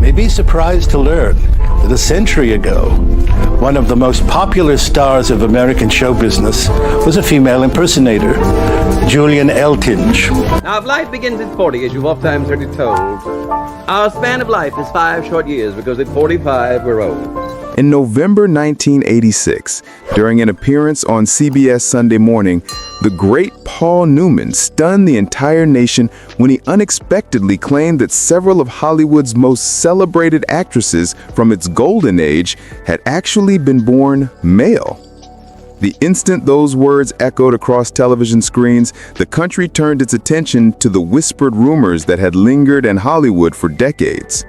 may be surprised to learn that a century ago, one of the most popular stars of American show business was a female impersonator, Julian Eltinge. Now, if life begins at 40, as you've oft-times heard it told, our span of life is 5 short years, because at 45 we're old. In November 1986, during an appearance on CBS Sunday Morning, the great Paul Newman stunned the entire nation when he unexpectedly claimed that several of Hollywood's most celebrated actresses from its golden age had actually been born male. The instant those words echoed across television screens, the country turned its attention to the whispered rumors that had lingered in Hollywood for decades.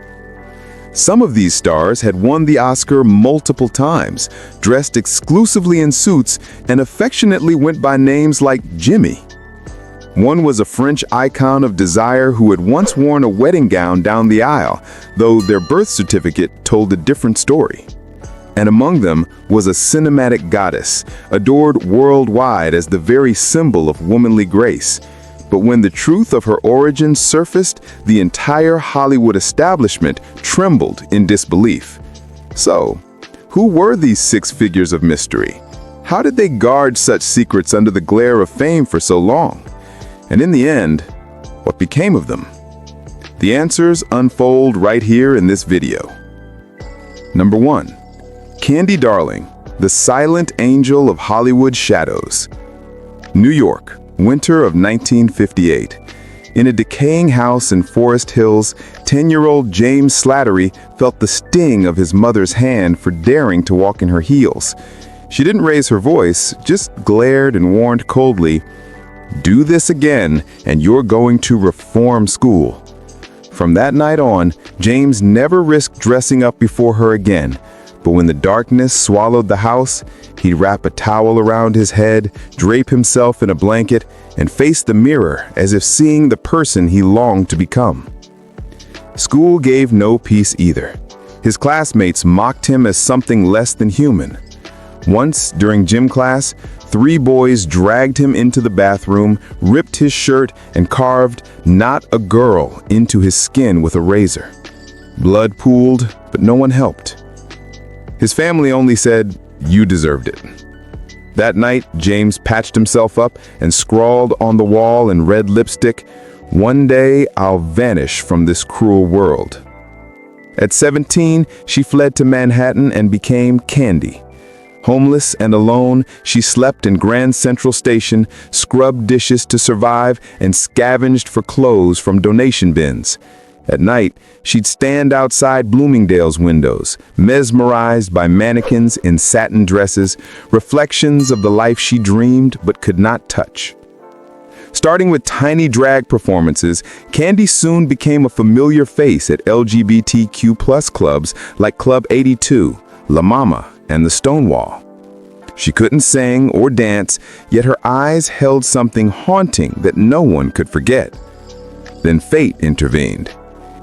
Some of these stars had won the Oscar multiple times, dressed exclusively in suits, and affectionately went by names like Jimmy. One was a French icon of desire who had once worn a wedding gown down the aisle, though their birth certificate told a different story. And among them was a cinematic goddess, adored worldwide as the very symbol of womanly grace. But when the truth of her origins surfaced, the entire Hollywood establishment trembled in disbelief. So, who were these 6 figures of mystery? How did they guard such secrets under the glare of fame for so long? And in the end, what became of them? The answers unfold right here in this video. Number 1. Candy Darling, the silent angel of Hollywood shadows. New York. Winter of 1958. In a decaying house in Forest Hills, 10-year-old James Slattery felt the sting of his mother's hand for daring to walk in her heels. She didn't raise her voice, just glared and warned coldly, "Do this again, and you're going to reform school." From that night on, James never risked dressing up before her again. But when the darkness swallowed the house, he'd wrap a towel around his head, drape himself in a blanket, and face the mirror as if seeing the person he longed to become. School gave no peace either. His classmates mocked him as something less than human. Once, during gym class, 3 boys dragged him into the bathroom, ripped his shirt, and carved "Not a Girl" into his skin with a razor. Blood pooled, but no one helped. His family only said, "You deserved it." That night, James patched himself up and scrawled on the wall in red lipstick, "One day I'll vanish from this cruel world." At 17, she fled to Manhattan and became Candy. Homeless and alone, she slept in Grand Central Station, scrubbed dishes to survive, and scavenged for clothes from donation bins. At night, she'd stand outside Bloomingdale's windows, mesmerized by mannequins in satin dresses, reflections of the life she dreamed but could not touch. Starting with tiny drag performances, Candy soon became a familiar face at LGBTQ+ clubs like Club 82, La Mama, and the Stonewall. She couldn't sing or dance, yet her eyes held something haunting that no one could forget. Then fate intervened.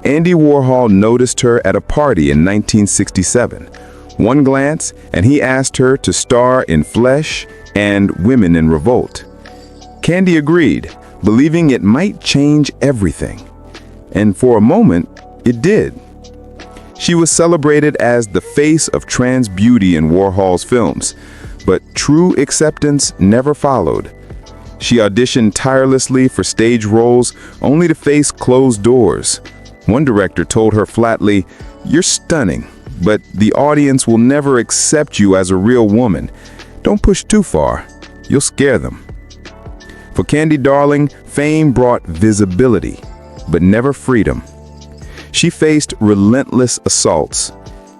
Andy Warhol noticed her at a party in 1967. One glance, and he asked her to star in Flesh and Women in Revolt. Candy agreed, believing it might change everything. And for a moment, it did. She was celebrated as the face of trans beauty in Warhol's films, but true acceptance never followed. She auditioned tirelessly for stage roles, only to face closed doors. One director told her flatly, "You're stunning, but the audience will never accept you as a real woman. Don't push too far. You'll scare them." For Candy Darling, fame brought visibility, but never freedom. She faced relentless assaults.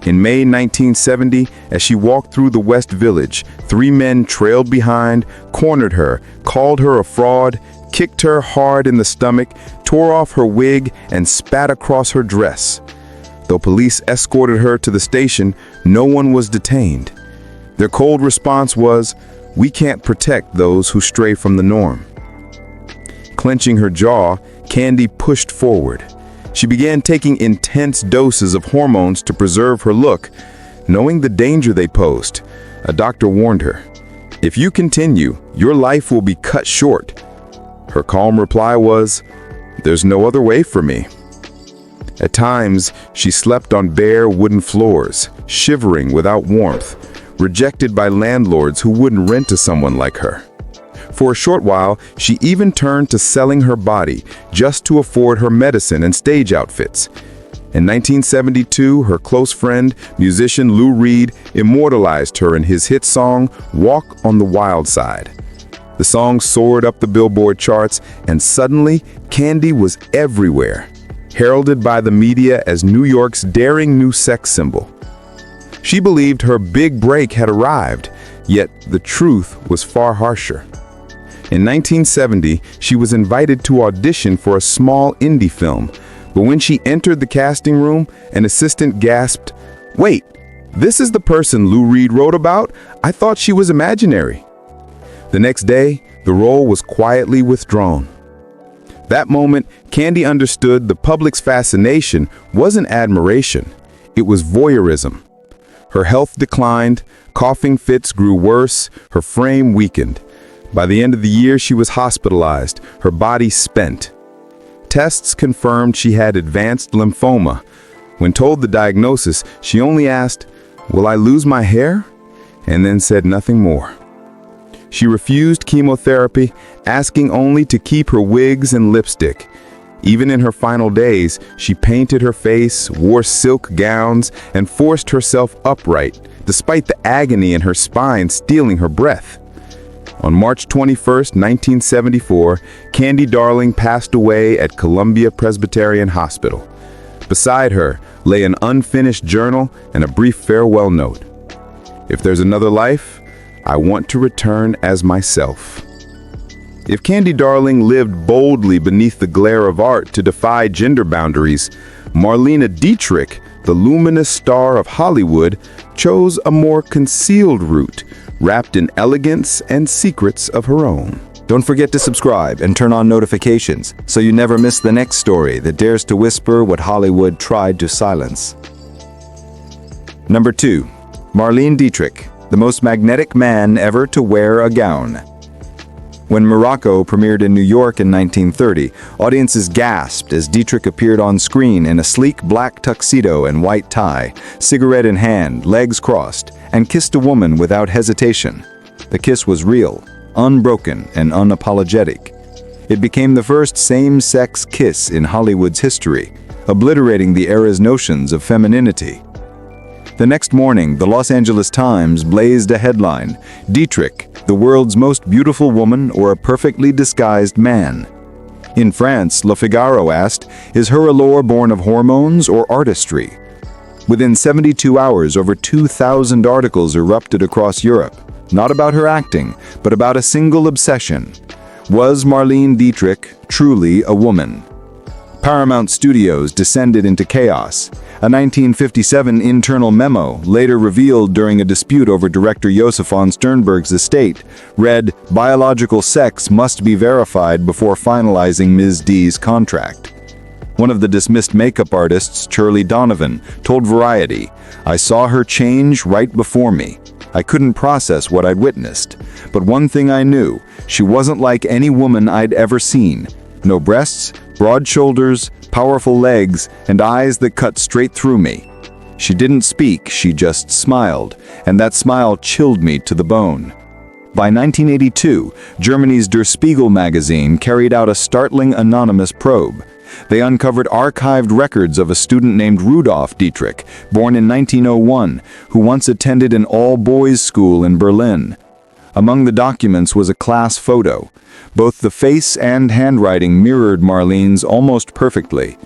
In May 1970, as she walked through the West Village, 3 men trailed behind, cornered her, called her a fraud, kicked her hard in the stomach, tore off her wig, and spat across her dress. Though police escorted her to the station, no one was detained. Their cold response was, "We can't protect those who stray from the norm." Clenching her jaw, Candy pushed forward. She began taking intense doses of hormones to preserve her look. Knowing the danger they posed, a doctor warned her, "If you continue, your life will be cut short." Her calm reply was, "There's no other way for me." At times, she slept on bare wooden floors, shivering without warmth, rejected by landlords who wouldn't rent to someone like her. For a short while, she even turned to selling her body just to afford her medicine and stage outfits. In 1972, her close friend, musician Lou Reed, immortalized her in his hit song, Walk on the Wild Side. The song soared up the Billboard charts, and suddenly, Candy was everywhere, heralded by the media as New York's daring new sex symbol. She believed her big break had arrived, yet the truth was far harsher. In 1970, she was invited to audition for a small indie film, but when she entered the casting room, an assistant gasped, "Wait, this is the person Lou Reed wrote about? I thought she was imaginary." The next day, the role was quietly withdrawn. That moment, Candy understood the public's fascination wasn't admiration, it was voyeurism. Her health declined, coughing fits grew worse, her frame weakened. By the end of the year, she was hospitalized, her body spent. Tests confirmed she had advanced lymphoma. When told the diagnosis, she only asked, "Will I lose my hair?" and then said nothing more. She refused chemotherapy, asking only to keep her wigs and lipstick. Even in her final days, she painted her face, wore silk gowns, and forced herself upright, despite the agony in her spine stealing her breath. On March 21, 1974, Candy Darling passed away at Columbia Presbyterian Hospital. Beside her lay an unfinished journal and a brief farewell note. "If there's another life, I want to return as myself." If Candy Darling lived boldly beneath the glare of art to defy gender boundaries, Marlene Dietrich, the luminous star of Hollywood, chose a more concealed route, wrapped in elegance and secrets of her own. Don't forget to subscribe and turn on notifications so you never miss the next story that dares to whisper what Hollywood tried to silence. Number 2. Marlene Dietrich, the most magnetic man ever to wear a gown. When Morocco premiered in New York in 1930, audiences gasped as Dietrich appeared on screen in a sleek black tuxedo and white tie, cigarette in hand, legs crossed, and kissed a woman without hesitation. The kiss was real, unbroken, and unapologetic. It became the first same-sex kiss in Hollywood's history, obliterating the era's notions of femininity. The next morning, the Los Angeles Times blazed a headline, "Dietrich, the world's most beautiful woman or a perfectly disguised man." In France, Le Figaro asked, "Is her allure born of hormones or artistry?" Within 72 hours, over 2,000 articles erupted across Europe, not about her acting, but about a single obsession. Was Marlene Dietrich truly a woman? Paramount Studios descended into chaos. A 1957 internal memo, later revealed during a dispute over director Josef von Sternberg's estate, read, "Biological sex must be verified before finalizing Ms. D's contract." One of the dismissed makeup artists, Shirley Donovan, told Variety, "I saw her change right before me. I couldn't process what I'd witnessed. But one thing I knew, she wasn't like any woman I'd ever seen. No breasts, broad shoulders, powerful legs, and eyes that cut straight through me. She didn't speak, she just smiled, and that smile chilled me to the bone." By 1982, Germany's Der Spiegel magazine carried out a startling anonymous probe. They uncovered archived records of a student named Rudolf Dietrich, born in 1901, who once attended an all-boys school in Berlin. Among the documents was a class photo. Both the face and handwriting mirrored Marlene's almost perfectly.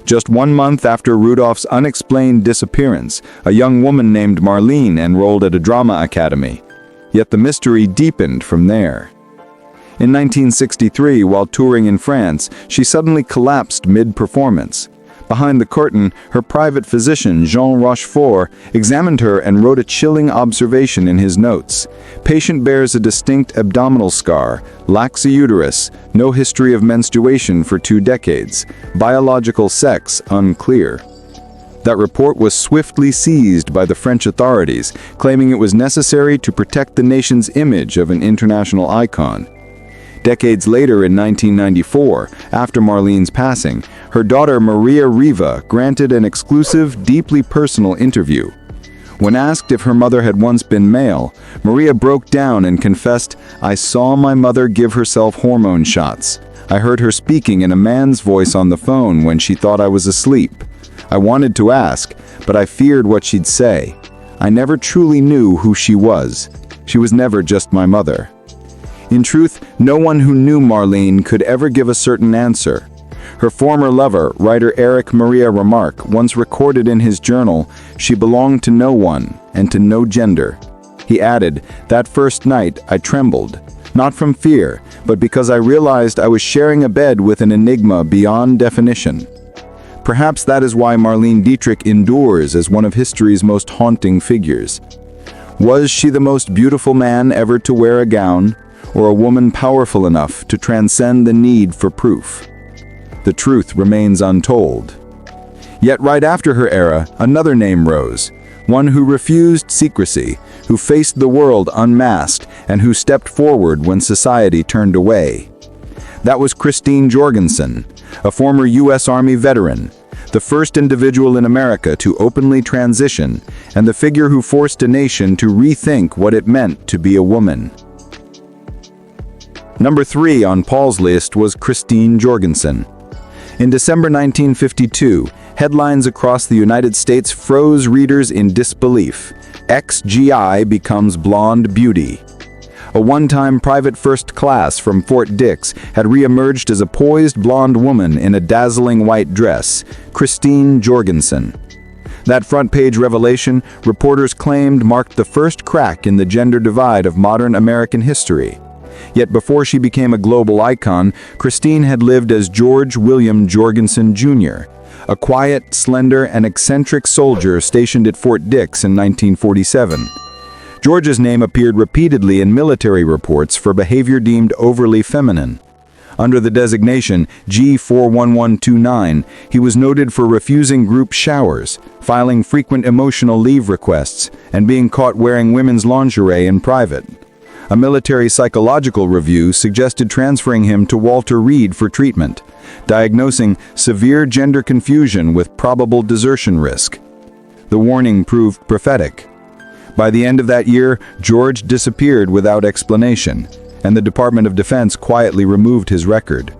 Just 1 month after Rudolph's unexplained disappearance, a young woman named Marlene enrolled at a drama academy. Yet the mystery deepened from there. In 1963, while touring in France, she suddenly collapsed mid-performance. Behind the curtain, her private physician, Jean Rochefort, examined her and wrote a chilling observation in his notes. Patient bears a distinct abdominal scar, lacks a uterus, no history of menstruation for 2 decades, biological sex unclear. That report was swiftly seized by the French authorities, claiming it was necessary to protect the nation's image of an international icon. Decades later, in 1994, after Marlene's passing, her daughter Maria Riva granted an exclusive, deeply personal interview. When asked if her mother had once been male, Maria broke down and confessed, "I saw my mother give herself hormone shots. I heard her speaking in a man's voice on the phone when she thought I was asleep. I wanted to ask, but I feared what she'd say. I never truly knew who she was. She was never just my mother." In truth, no one who knew Marlene could ever give a certain answer. Her former lover, writer Eric Maria Remarque, once recorded in his journal, "She belonged to no one and to no gender." He added, "That first night I trembled, not from fear, but because I realized I was sharing a bed with an enigma beyond definition." Perhaps that is why Marlene Dietrich endures as one of history's most haunting figures. Was she the most beautiful man ever to wear a gown, or a woman powerful enough to transcend the need for proof? The truth remains untold. Yet right after her era, another name rose, one who refused secrecy, who faced the world unmasked, and who stepped forward when society turned away. That was Christine Jorgensen, a former U.S. Army veteran, the first individual in America to openly transition, and the figure who forced a nation to rethink what it meant to be a woman. Number 3 on Paul's list was Christine Jorgensen. In December 1952, headlines across the United States froze readers in disbelief. Ex-GI becomes blonde beauty. A one-time private first class from Fort Dix had re-emerged as a poised blonde woman in a dazzling white dress, Christine Jorgensen. That front-page revelation, reporters claimed, marked the first crack in the gender divide of modern American history. Yet before she became a global icon, Christine had lived as George William Jorgensen Jr., a quiet, slender, and eccentric soldier stationed at Fort Dix in 1947. George's name appeared repeatedly in military reports for behavior deemed overly feminine. Under the designation G41129, he was noted for refusing group showers, filing frequent emotional leave requests, and being caught wearing women's lingerie in private. A military psychological review suggested transferring him to Walter Reed for treatment, diagnosing severe gender confusion with probable desertion risk. The warning proved prophetic. By the end of that year, George disappeared without explanation, and the Department of Defense quietly removed his record.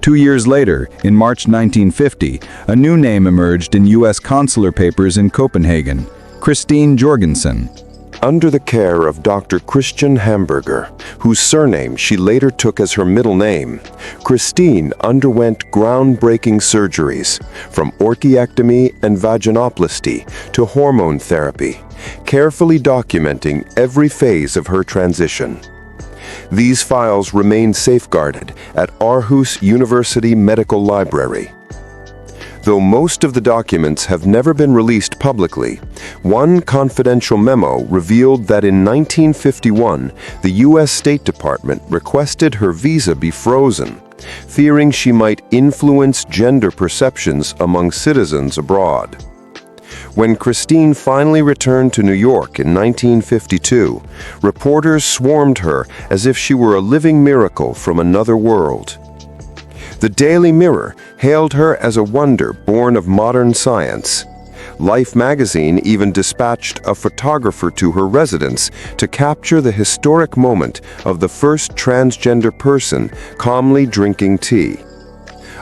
2 years later, in March 1950, a new name emerged in U.S. consular papers in Copenhagen, Christine Jorgensen. Under the care of Dr. Christian Hamburger, whose surname she later took as her middle name, Christine underwent groundbreaking surgeries, from orchiectomy and vaginoplasty to hormone therapy, carefully documenting every phase of her transition. These files remain safeguarded at Aarhus University Medical Library. Though most of the documents have never been released publicly, one confidential memo revealed that in 1951, the U.S. State Department requested her visa be frozen, fearing she might influence gender perceptions among citizens abroad. When Christine finally returned to New York in 1952, reporters swarmed her as if she were a living miracle from another world. The Daily Mirror hailed her as a wonder born of modern science. Life magazine even dispatched a photographer to her residence to capture the historic moment of the first transgender person calmly drinking tea.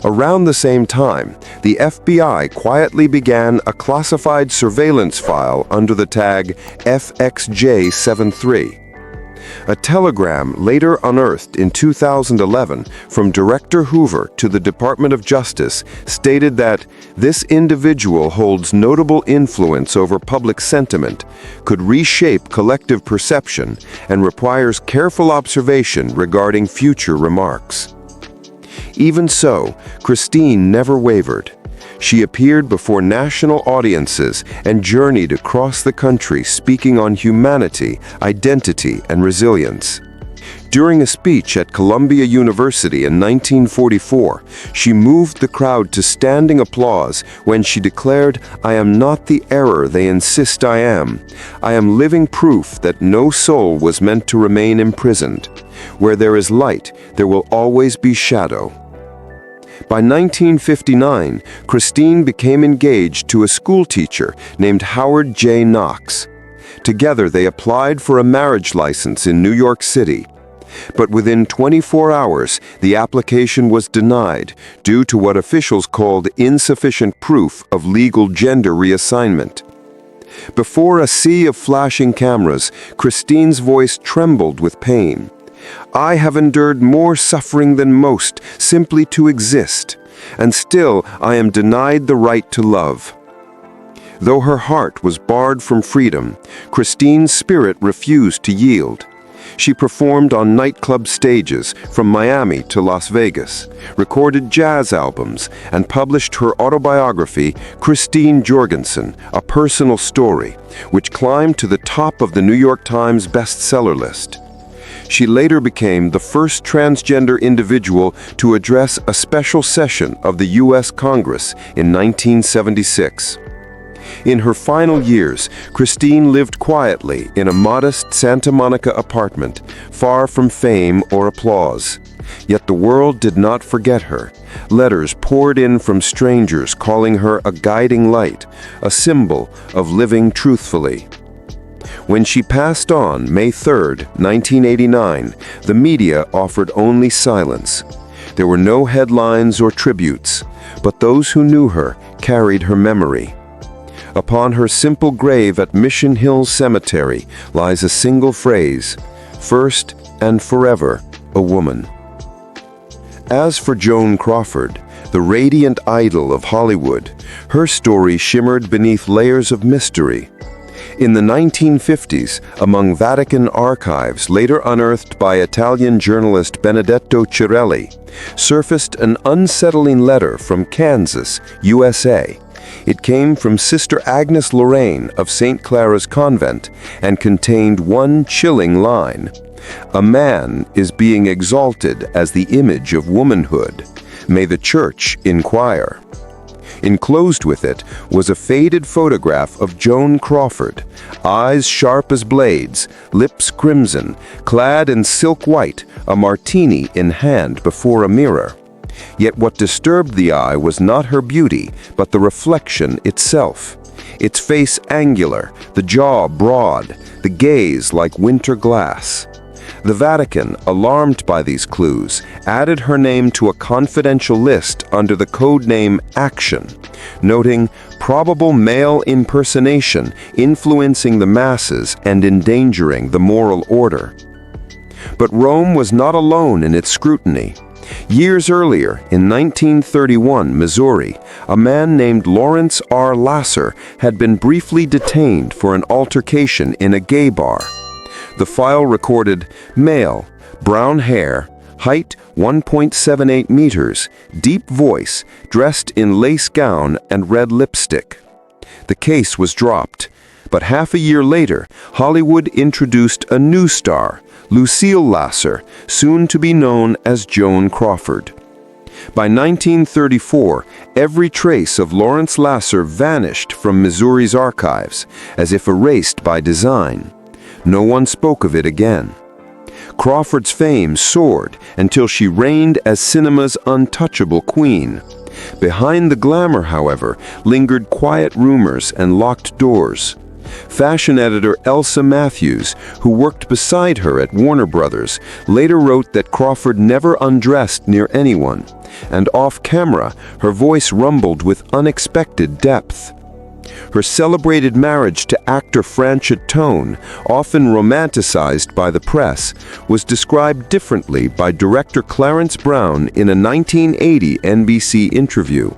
Around the same time, the FBI quietly began a classified surveillance file under the tag FXJ73. A telegram later unearthed in 2011 from Director Hoover to the Department of Justice stated that this individual holds notable influence over public sentiment, could reshape collective perception, and requires careful observation regarding future remarks. Even so, Christine never wavered. She appeared before national audiences and journeyed across the country speaking on humanity, identity, and resilience. During a speech at Columbia University in 1944, she moved the crowd to standing applause when she declared, "I am not the error they insist I am. I am living proof that no soul was meant to remain imprisoned. Where there is light, there will always be shadow." By 1959, Christine became engaged to a schoolteacher named Howard J. Knox. Together, they applied for a marriage license in New York City. But within 24 hours, the application was denied due to what officials called insufficient proof of legal gender reassignment. Before a sea of flashing cameras, Christine's voice trembled with pain. "I have endured more suffering than most simply to exist, and still I am denied the right to love." Though her heart was barred from freedom, Christine's spirit refused to yield. She performed on nightclub stages from Miami to Las Vegas, recorded jazz albums, and published her autobiography, Christine Jorgensen, A Personal Story, which climbed to the top of the New York Times bestseller list. She later became the first transgender individual to address a special session of the U.S. Congress in 1976. In her final years, Christine lived quietly in a modest Santa Monica apartment, far from fame or applause. Yet the world did not forget her. Letters poured in from strangers calling her a guiding light, a symbol of living truthfully. When she passed on May 3, 1989, the media offered only silence. There were no headlines or tributes, but those who knew her carried her memory. Upon her simple grave at Mission Hills Cemetery lies a single phrase, "First and forever, a woman." As for Joan Crawford, the radiant idol of Hollywood, her story shimmered beneath layers of mystery. In the 1950s, among Vatican archives later unearthed by Italian journalist Benedetto Cirelli, surfaced an unsettling letter from Kansas, USA. It came from Sister Agnes Lorraine of St. Clara's Convent and contained one chilling line. "A man is being exalted as the image of womanhood. May the Church inquire." Enclosed with it was a faded photograph of Joan Crawford, eyes sharp as blades, lips crimson, clad in silk white, a martini in hand before a mirror. Yet what disturbed the eye was not her beauty, but the reflection itself. Its face angular, the jaw broad, the gaze like winter glass. The Vatican, alarmed by these clues, added her name to a confidential list under the code name Action, noting probable male impersonation influencing the masses and endangering the moral order. But Rome was not alone in its scrutiny. Years earlier, in 1931, Missouri, a man named Lawrence R. Lasser had been briefly detained for an altercation in a gay bar. The file recorded male, brown hair, height 1.78 meters, deep voice, dressed in lace gown and red lipstick. The case was dropped, but half a year later, Hollywood introduced a new star, Lucille Lasser, soon to be known as Joan Crawford. By 1934, every trace of Lawrence Lasser vanished from Missouri's archives, as if erased by design. No one spoke of it again. Crawford's fame soared until she reigned as cinema's untouchable queen. Behind the glamour, however, lingered quiet rumors and locked doors. Fashion editor Elsa Matthews, who worked beside her at Warner Brothers, later wrote that Crawford never undressed near anyone, and off-camera, her voice rumbled with unexpected depth. Her celebrated marriage to actor Franchot Tone, often romanticized by the press, was described differently by director Clarence Brown in a 1980 NBC interview.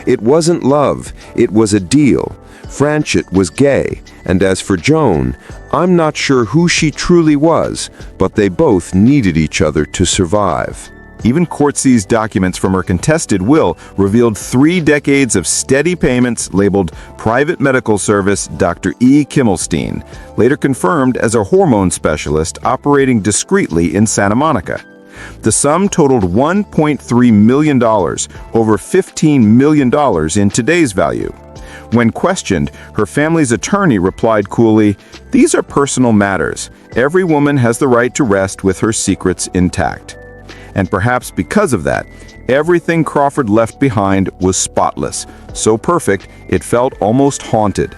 "It wasn't love, it was a deal. Franchot was gay, and as for Joan, I'm not sure who she truly was, but they both needed each other to survive." Even court-seized documents from her contested will revealed 3 decades of steady payments labeled Private Medical Service Dr. E. Kimmelstein, later confirmed as a hormone specialist operating discreetly in Santa Monica. The sum totaled $1.3 million, over $15 million in today's value. When questioned, her family's attorney replied coolly, "These are personal matters. Every woman has the right to rest with her secrets intact." And perhaps because of that, everything Crawford left behind was spotless, so perfect it felt almost haunted.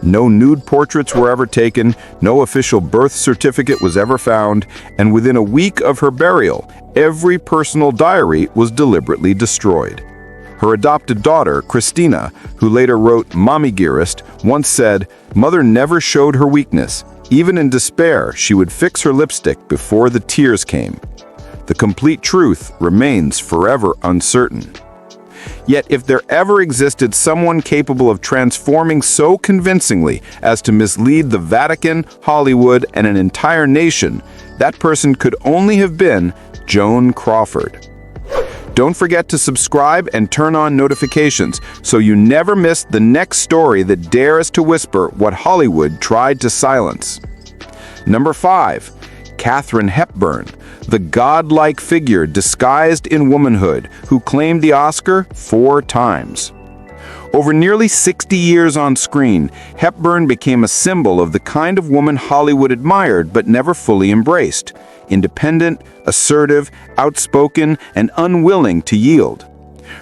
No nude portraits were ever taken, no official birth certificate was ever found, and within a week of her burial, every personal diary was deliberately destroyed. Her adopted daughter, Christina, who later wrote Mommy Dearest, once said, "Mother never showed her weakness. Even in despair, she would fix her lipstick before the tears came." The complete truth remains forever uncertain. Yet if there ever existed someone capable of transforming so convincingly as to mislead the Vatican, Hollywood, and an entire nation, that person could only have been Joan Crawford. Don't forget to subscribe and turn on notifications so you never miss the next story that dares to whisper what Hollywood tried to silence. Number 5. Katharine Hepburn, the godlike figure disguised in womanhood who claimed the Oscar 4 times. Over nearly 60 years on screen, Hepburn became a symbol of the kind of woman Hollywood admired but never fully embraced: independent, assertive, outspoken, and unwilling to yield.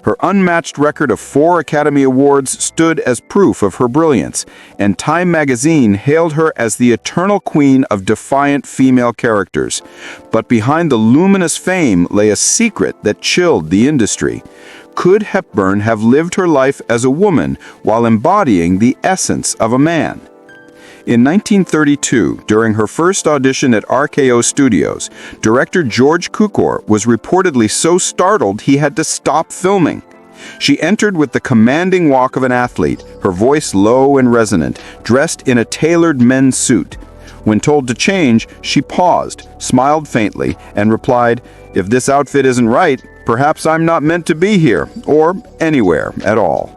Her unmatched record of 4 Academy Awards stood as proof of her brilliance, and Time magazine hailed her as the eternal queen of defiant female characters. But behind the luminous fame lay a secret that chilled the industry. Could Hepburn have lived her life as a woman while embodying the essence of a man? In 1932, during her first audition at RKO Studios, director George Cukor was reportedly so startled he had to stop filming. She entered with the commanding walk of an athlete, her voice low and resonant, dressed in a tailored men's suit. When told to change, she paused, smiled faintly, and replied, "If this outfit isn't right, perhaps I'm not meant to be here, or anywhere at all."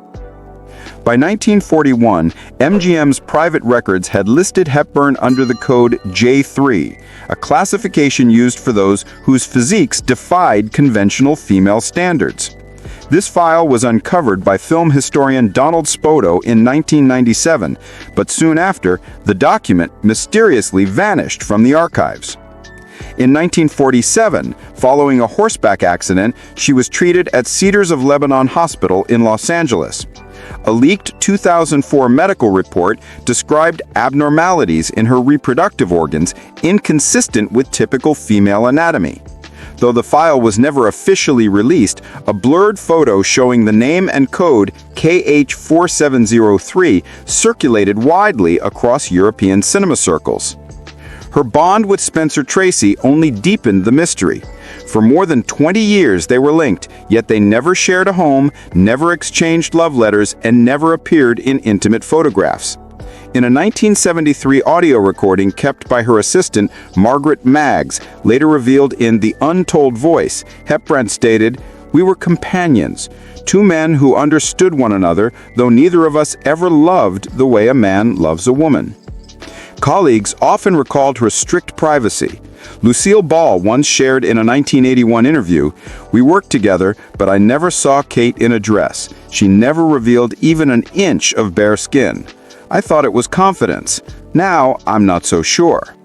By 1941, MGM's private records had listed Hepburn under the code J3, a classification used for those whose physiques defied conventional female standards. This file was uncovered by film historian Donald Spoto in 1997, but soon after, the document mysteriously vanished from the archives. In 1947, following a horseback accident, she was treated at Cedars of Lebanon Hospital in Los Angeles. A leaked 2004 medical report described abnormalities in her reproductive organs inconsistent with typical female anatomy. Though the file was never officially released, a blurred photo showing the name and code KH4703 circulated widely across European cinema circles. Her bond with Spencer Tracy only deepened the mystery. For more than 20 years they were linked, yet they never shared a home, never exchanged love letters, and never appeared in intimate photographs. In a 1973 audio recording kept by her assistant, Margaret Maggs, later revealed in The Untold Voice, Hepburn stated, "We were companions, 2 men who understood one another, though neither of us ever loved the way a man loves a woman." Colleagues often recalled her strict privacy. Lucille Ball once shared in a 1981 interview, "We worked together, but I never saw Kate in a dress. She never revealed even an inch of bare skin. I thought it was confidence. Now, I'm not so sure."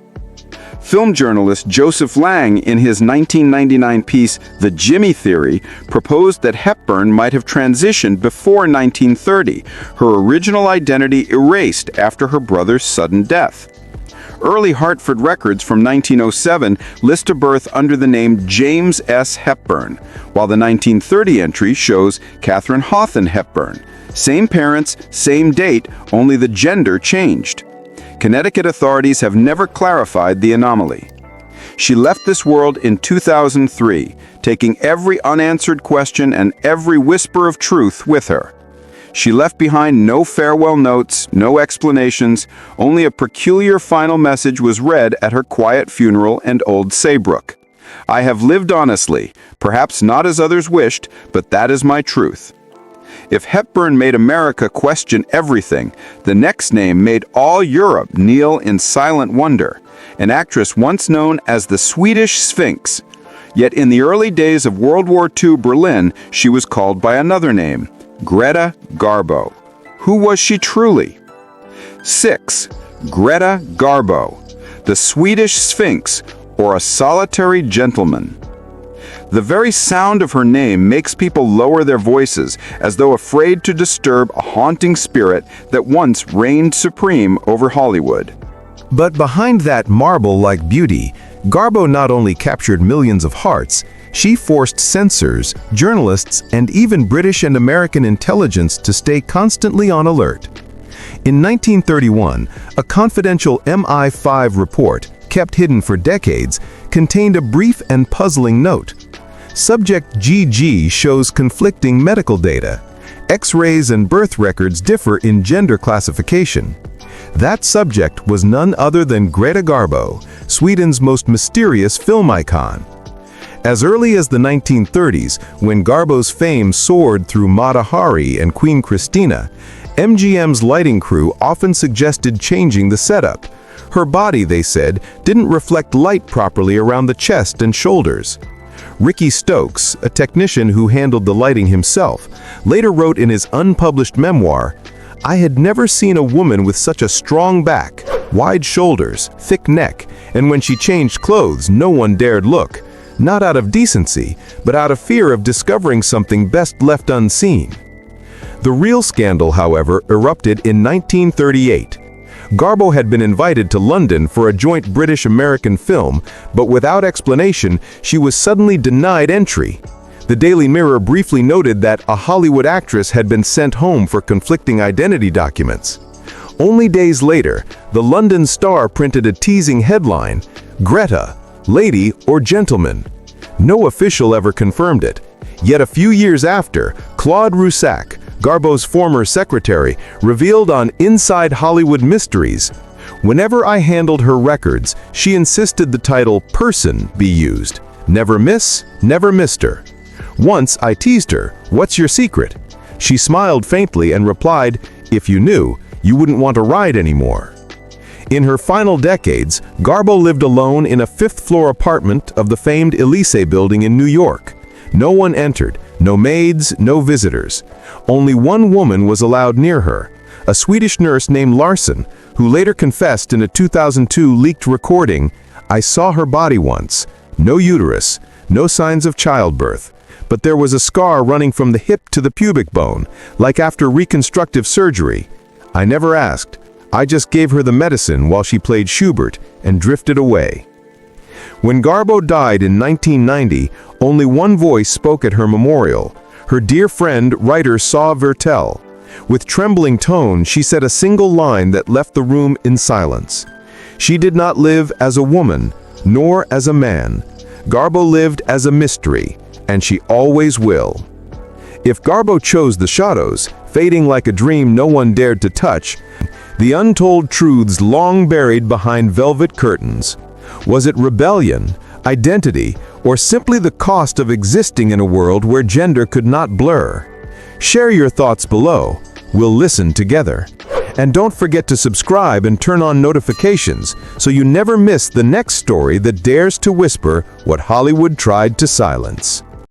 Film journalist Joseph Lang, in his 1999 piece The Jimmy Theory, proposed that Hepburn might have transitioned before 1930, her original identity erased after her brother's sudden death. Early Hartford records from 1907 list a birth under the name James S. Hepburn, while the 1930 entry shows Catherine Hawthorne Hepburn. Same parents, same date, only the gender changed. Connecticut authorities have never clarified the anomaly. She left this world in 2003, taking every unanswered question and every whisper of truth with her. She left behind no farewell notes, no explanations, only a peculiar final message was read at her quiet funeral in Old Saybrook. "I have lived honestly, perhaps not as others wished, but that is my truth." If Hepburn made America question everything, the next name made all Europe kneel in silent wonder, an actress once known as the Swedish Sphinx. Yet in the early days of World War II Berlin, she was called by another name, Greta Garbo. Who was she truly? 6. Greta Garbo, the Swedish Sphinx, or a solitary gentleman. The very sound of her name makes people lower their voices, as though afraid to disturb a haunting spirit that once reigned supreme over Hollywood. But behind that marble-like beauty, Garbo not only captured millions of hearts, she forced censors, journalists, and even British and American intelligence to stay constantly on alert. In 1931, a confidential MI5 report, kept hidden for decades, contained a brief and puzzling note. Subject GG shows conflicting medical data. X-rays and birth records differ in gender classification. That subject was none other than Greta Garbo, Sweden's most mysterious film icon. As early as the 1930s, when Garbo's fame soared through Mata Hari and Queen Christina, MGM's lighting crew often suggested changing the setup. Her body, they said, didn't reflect light properly around the chest and shoulders. Ricky Stokes, a technician who handled the lighting himself, later wrote in his unpublished memoir, "I had never seen a woman with such a strong back, wide shoulders, thick neck, and when she changed clothes, no one dared look. Not out of decency, but out of fear of discovering something best left unseen." The real scandal, however, erupted in 1938. Garbo had been invited to London for a joint British-American film, but without explanation, she was suddenly denied entry. The Daily Mirror briefly noted that a Hollywood actress had been sent home for conflicting identity documents. Only days later, the London Star printed a teasing headline, "Greta, lady or gentleman?" No official ever confirmed it. Yet a few years after, Claude Roussac, Garbo's former secretary, revealed on Inside Hollywood Mysteries, "Whenever I handled her records, she insisted the title person be used. Never miss, never missed her. Once I teased her, 'What's your secret?' She smiled faintly and replied, 'If you knew, you wouldn't want to ride anymore.'" In her final decades, Garbo lived alone in a fifth-floor apartment of the famed Elysee building in New York. No one entered, no maids, no visitors. Only one woman was allowed near her, a Swedish nurse named Larson, who later confessed in a 2002 leaked recording, "I saw her body once. No uterus, no signs of childbirth. But there was a scar running from the hip to the pubic bone, like after reconstructive surgery. I never asked. I just gave her the medicine while she played Schubert and drifted away." When Garbo died in 1990, only one voice spoke at her memorial, her dear friend, writer Saw Vertel. With trembling tone, she said a single line that left the room in silence. "She did not live as a woman, nor as a man. Garbo lived as a mystery, and she always will." If Garbo chose the shadows, fading like a dream no one dared to touch, the untold truths long buried behind velvet curtains. Was it rebellion, identity, or simply the cost of existing in a world where gender could not blur? Share your thoughts below. We'll listen together. And don't forget to subscribe and turn on notifications so you never miss the next story that dares to whisper what Hollywood tried to silence.